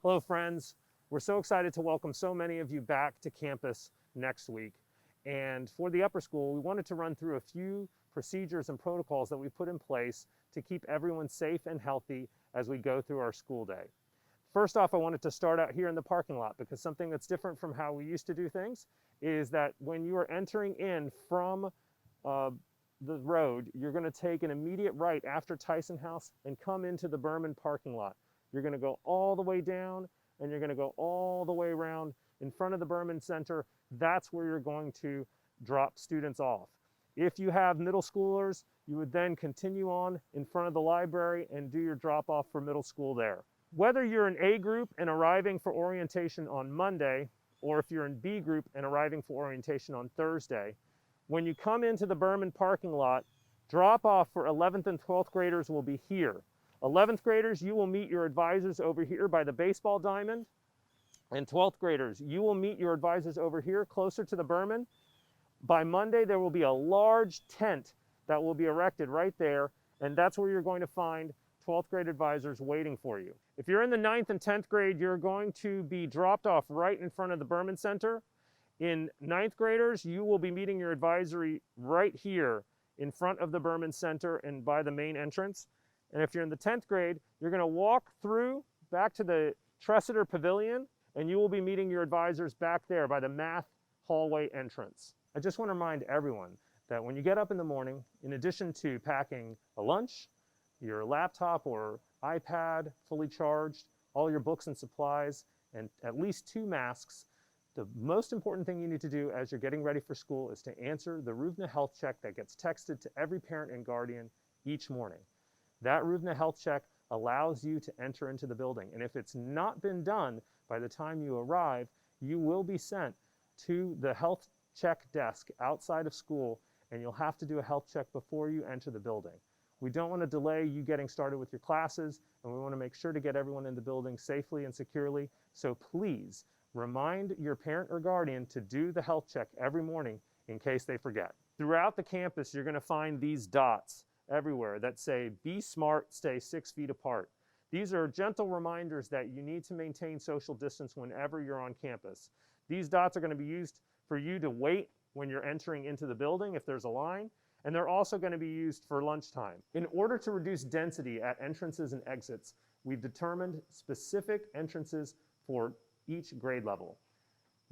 Hello friends, we're so excited to welcome so many of you back to campus next week. And for the upper school, we wanted to run through a few procedures and protocols that we put in place to keep everyone safe and healthy as we go through our school day. First off, I wanted to start out here in the parking lot because something that's different from how we used to do things is that when you are entering in from the road, you're going to take an immediate right after Tyson House and come into the Berman parking lot. You're going to go all the way down and you're going to go all the way around in front of the Berman Center. That's where you're going to drop students off. If you have middle schoolers, you would then continue on in front of the library and do your drop off for middle school there. Whether you're in A group and arriving for orientation on Monday, or if you're in B group and arriving for orientation on Thursday, when you come into the Berman parking lot, drop off for 11th and 12th graders will be here. 11th graders, you will meet your advisors over here by the baseball diamond. And 12th graders, you will meet your advisors over here closer to the Berman. By Monday, there will be a large tent that will be erected right there, and that's where you're going to find 12th grade advisors waiting for you. If you're in the 9th and 10th grade, you're going to be dropped off right in front of the Berman Center. In 9th graders, you will be meeting your advisory right here in front of the Berman Center and by the main entrance. And if you're in the 10th grade, you're going to walk through back to the Tressiter Pavilion, and you will be meeting your advisors back there by the math hallway entrance. I just want to remind everyone that when you get up in the morning, in addition to packing a lunch, your laptop or iPad fully charged, all your books and supplies, and at least 2 masks, the most important thing you need to do as you're getting ready for school is to answer the RUVNA health check that gets texted to every parent and guardian each morning. That RUVNA health check allows you to enter into the building. And if it's not been done by the time you arrive, you will be sent to the health check desk outside of school, and you'll have to do a health check before you enter the building. We don't want to delay you getting started with your classes, and we want to make sure to get everyone in the building safely and securely. So please remind your parent or guardian to do the health check every morning in case they forget. Throughout the campus, you're going to find these dots everywhere that say, "Be smart, stay 6 feet apart." These are gentle reminders that you need to maintain social distance whenever you're on campus. These dots are going to be used for you to wait when you're entering into the building if there's a line, and they're also going to be used for lunchtime. In order to reduce density at entrances and exits, we've determined specific entrances for each grade level.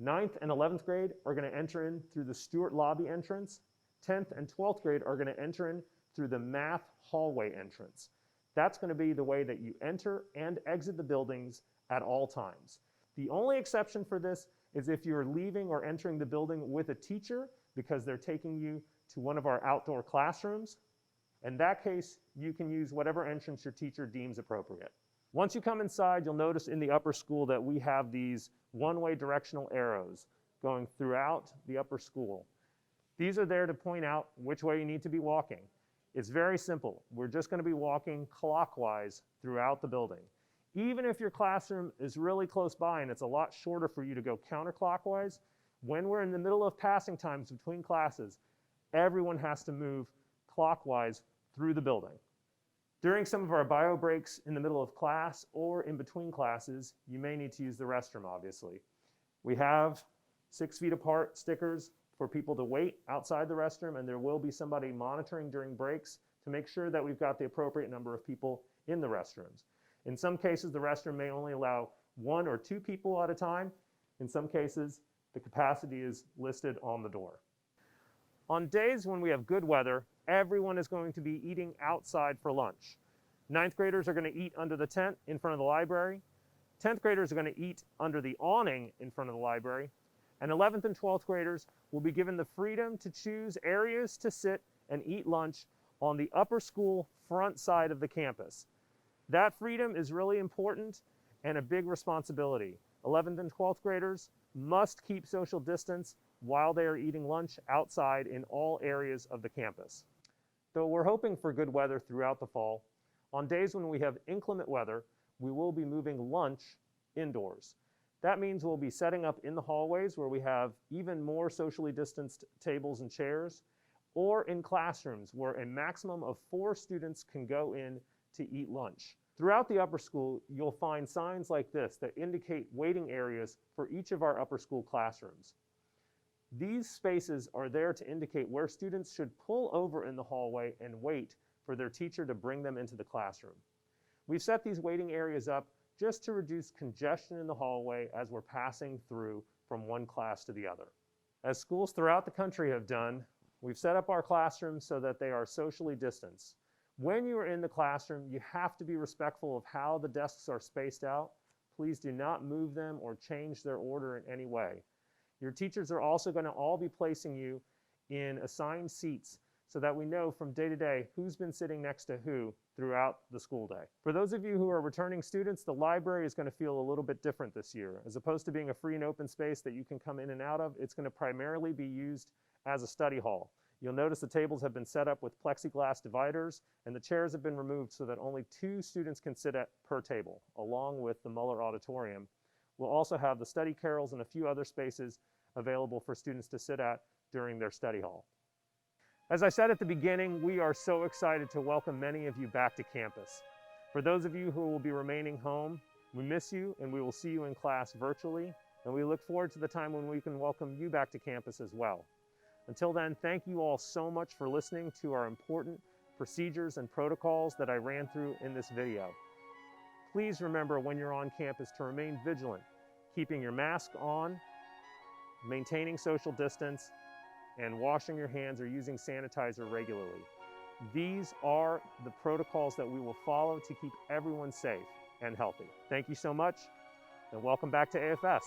9th and 11th grade are going to enter in through the Stewart Lobby entrance. 10th and 12th grade are going to enter in through the math hallway entrance. That's going to be the way that you enter and exit the buildings at all times. The only exception for this is if you're leaving or entering the building with a teacher because they're taking you to one of our outdoor classrooms. In that case, you can use whatever entrance your teacher deems appropriate. Once you come inside, you'll notice in the upper school that we have these one-way directional arrows going throughout the upper school. These are there to point out which way you need to be walking. It's very simple. We're just going to be walking clockwise throughout the building. Even if your classroom is really close by and it's a lot shorter for you to go counterclockwise, when we're in the middle of passing times between classes, everyone has to move clockwise through the building. During some of our bio breaks in the middle of class or in between classes, you may need to use the restroom, obviously. We have 6 feet apart stickers for people to wait outside the restroom, and there will be somebody monitoring during breaks to make sure that we've got the appropriate number of people in the restrooms. In some cases, the restroom may only allow 1 or 2 people at a time. In some cases, the capacity is listed on the door. On days when we have good weather, everyone is going to be eating outside for lunch. 9th graders are going to eat under the tent in front of the library. 10th graders are going to eat under the awning in front of the library. And 11th and 12th graders will be given the freedom to choose areas to sit and eat lunch on the upper school front side of the campus. That freedom is really important and a big responsibility. 11th and 12th graders must keep social distance while they are eating lunch outside in all areas of the campus. Though we're hoping for good weather throughout the fall, on days when we have inclement weather, we will be moving lunch indoors. That means we'll be setting up in the hallways where we have even more socially distanced tables and chairs, or in classrooms where a maximum of 4 students can go in to eat lunch. Throughout the upper school, you'll find signs like this that indicate waiting areas for each of our upper school classrooms. These spaces are there to indicate where students should pull over in the hallway and wait for their teacher to bring them into the classroom. We've set these waiting areas up just to reduce congestion in the hallway as we're passing through from one class to the other. As schools throughout the country have done, we've set up our classrooms so that they are socially distanced. When you are in the classroom, you have to be respectful of how the desks are spaced out. Please do not move them or change their order in any way. Your teachers are also going to all be placing you in assigned seats so that we know from day to day who's been sitting next to who throughout the school day. For those of you who are returning students, the library is going to feel a little bit different this year. As opposed to being a free and open space that you can come in and out of, it's going to primarily be used as a study hall. You'll notice the tables have been set up with plexiglass dividers, and the chairs have been removed so that only 2 students can sit at per table, along with the Muller Auditorium. We'll also have the study carrels and a few other spaces available for students to sit at during their study hall. As I said at the beginning, we are so excited to welcome many of you back to campus. For those of you who will be remaining home, we miss you and we will see you in class virtually, and we look forward to the time when we can welcome you back to campus as well. Until then, thank you all so much for listening to our important procedures and protocols that I ran through in this video. Please remember when you're on campus to remain vigilant, keeping your mask on, maintaining social distance, and washing your hands or using sanitizer regularly. These are the protocols that we will follow to keep everyone safe and healthy. Thank you so much, and welcome back to AFS.